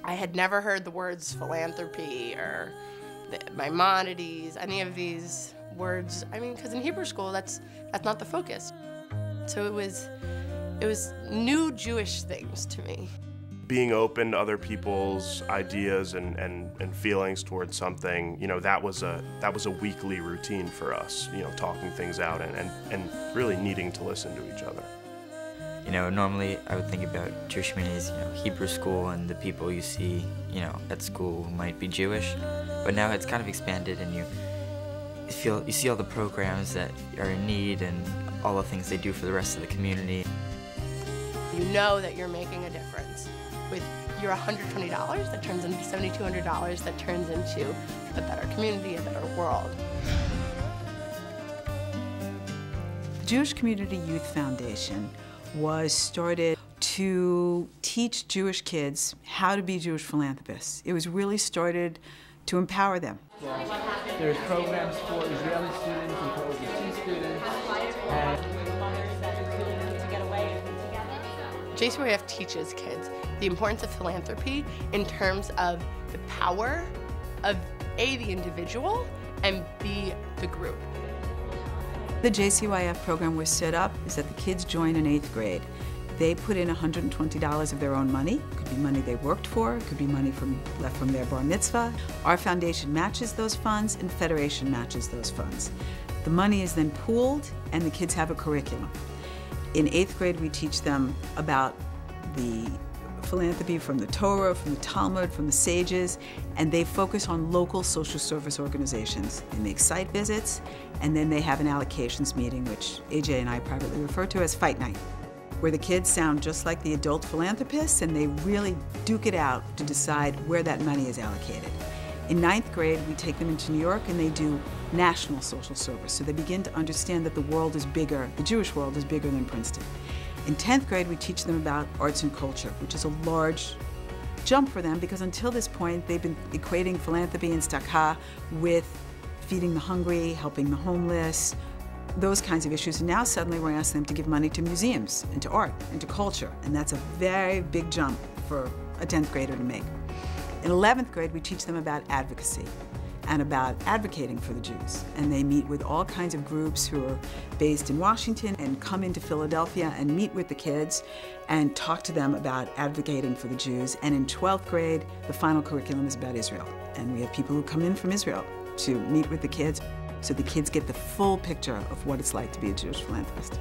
I had never heard the words philanthropy or Maimonides, any of these words. I mean, because in Hebrew school, that's not the focus. So it was new Jewish things to me. Being open to other people's ideas and feelings towards something, you know, that was a weekly routine for us, you know, talking things out and really needing to listen to each other. You know, normally I would think about Jewish communities, you know, Hebrew school and the people you see, you know, at school who might be Jewish, but now it's kind of expanded and you see all the programs that are in need and all the things they do for the rest of the community. You know that you're making a difference. With your $120 that turns into $7,200 that turns into a better community, a better world. The Jewish Community Youth Foundation was started to teach Jewish kids how to be Jewish philanthropists. It was really started to empower them. There's programs for Israeli students and for overseas students. JCYF teaches kids the importance of philanthropy in terms of the power of A, the individual, and B, the group. The JCYF program was set up is that the kids join in 8th grade. They put in $120 of their own money. It could be money they worked for, it could be money left from their bar mitzvah. Our foundation matches those funds and Federation matches those funds. The money is then pooled and the kids have a curriculum. In 8th grade, we teach them about the philanthropy from the Torah, from the Talmud, from the sages, and they focus on local social service organizations. They make site visits, and then they have an allocations meeting, which AJ and I privately refer to as Fight Night, where the kids sound just like the adult philanthropists, and they really duke it out to decide where that money is allocated. In 9th grade, we take them into New York, and they do national social service. So they begin to understand that the world is bigger, the Jewish world is bigger than Princeton. In 10th grade, we teach them about arts and culture, which is a large jump for them because until this point, they've been equating philanthropy and tzedakah with feeding the hungry, helping the homeless, those kinds of issues. And now suddenly we're asking them to give money to museums and to art and to culture. And that's a very big jump for a 10th grader to make. In 11th grade, we teach them about advocacy and about advocating for the Jews. And they meet with all kinds of groups who are based in Washington and come into Philadelphia and meet with the kids and talk to them about advocating for the Jews. And in 12th grade, the final curriculum is about Israel. And we have people who come in from Israel to meet with the kids so the kids get the full picture of what it's like to be a Jewish philanthropist.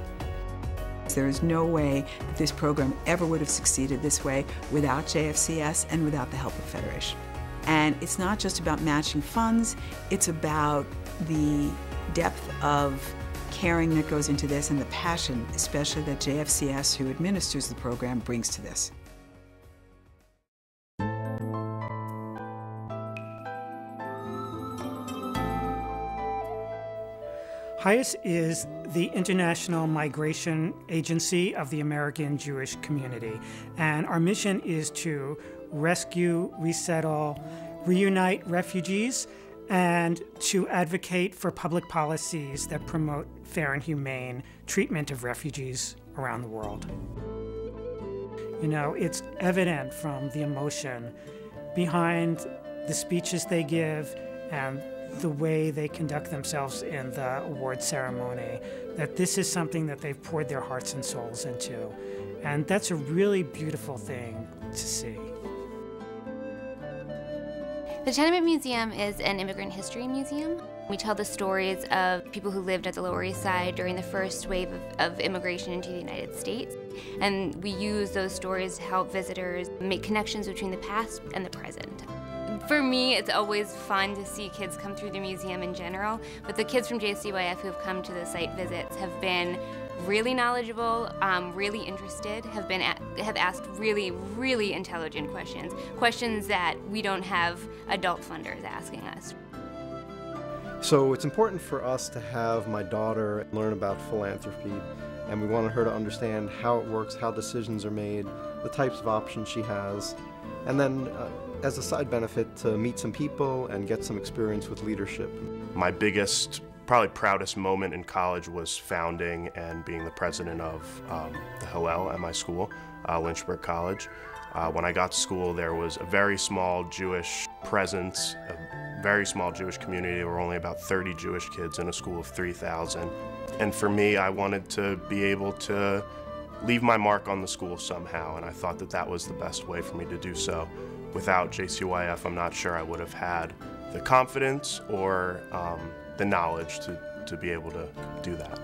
There is no way that this program ever would have succeeded this way without JFCS and without the help of Federation. And it's not just about matching funds, it's about the depth of caring that goes into this and the passion, especially that JFCS, who administers the program, brings to this. HIAS is the International Migration Agency of the American Jewish Community, and our mission is to rescue, resettle, reunite refugees, and to advocate for public policies that promote fair and humane treatment of refugees around the world. You know, it's evident from the emotion behind the speeches they give and the way they conduct themselves in the award ceremony, that this is something that they've poured their hearts and souls into. And that's a really beautiful thing to see. The Tenement Museum is an immigrant history museum. We tell the stories of people who lived at the Lower East Side during the first wave of immigration into the United States. And we use those stories to help visitors make connections between the past and the present. For me, it's always fun to see kids come through the museum in general, but the kids from JCYF who have come to the site visits have been really knowledgeable, really interested, have asked really, really intelligent questions that we don't have adult funders asking us. So it's important for us to have my daughter learn about philanthropy, and we wanted her to understand how it works, how decisions are made, the types of options she has, and then as a side benefit to meet some people and get some experience with leadership. My biggest probably proudest moment in college was founding and being the president of the Hillel at my school, Lynchburg College. When I got to school, there was a very small Jewish presence, a very small Jewish community. There were only about 30 Jewish kids in a school of 3,000. And for me, I wanted to be able to leave my mark on the school somehow, and I thought that that was the best way for me to do so. Without JCYF, I'm not sure I would have had the confidence or the knowledge to be able to do that.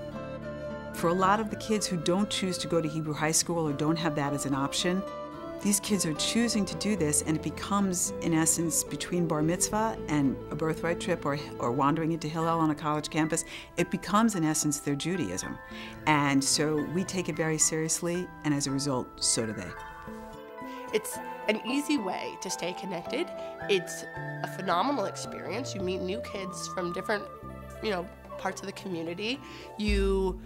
For a lot of the kids who don't choose to go to Hebrew high school or don't have that as an option, these kids are choosing to do this, and it becomes, in essence, between bar mitzvah and a birthright trip or wandering into Hillel on a college campus, it becomes, in essence, their Judaism. And so we take it very seriously, and as a result, so do they. It's an easy way to stay connected. It's a phenomenal experience. You meet new kids from different, parts of the community. You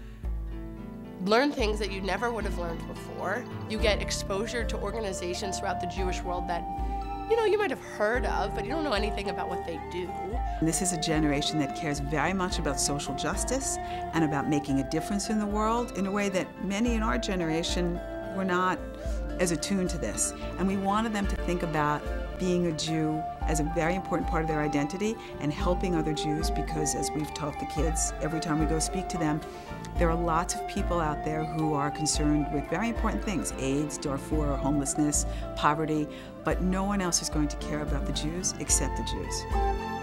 learn things that you never would have learned before. You get exposure to organizations throughout the Jewish world that, you might have heard of, but you don't know anything about what they do. This is a generation that cares very much about social justice and about making a difference in the world in a way that many in our generation were not as attuned to this. And we wanted them to think about being a Jew as a very important part of their identity and helping other Jews, because as we've taught the kids every time we go speak to them, there are lots of people out there who are concerned with very important things: AIDS, Darfur, homelessness, poverty, but no one else is going to care about the Jews except the Jews.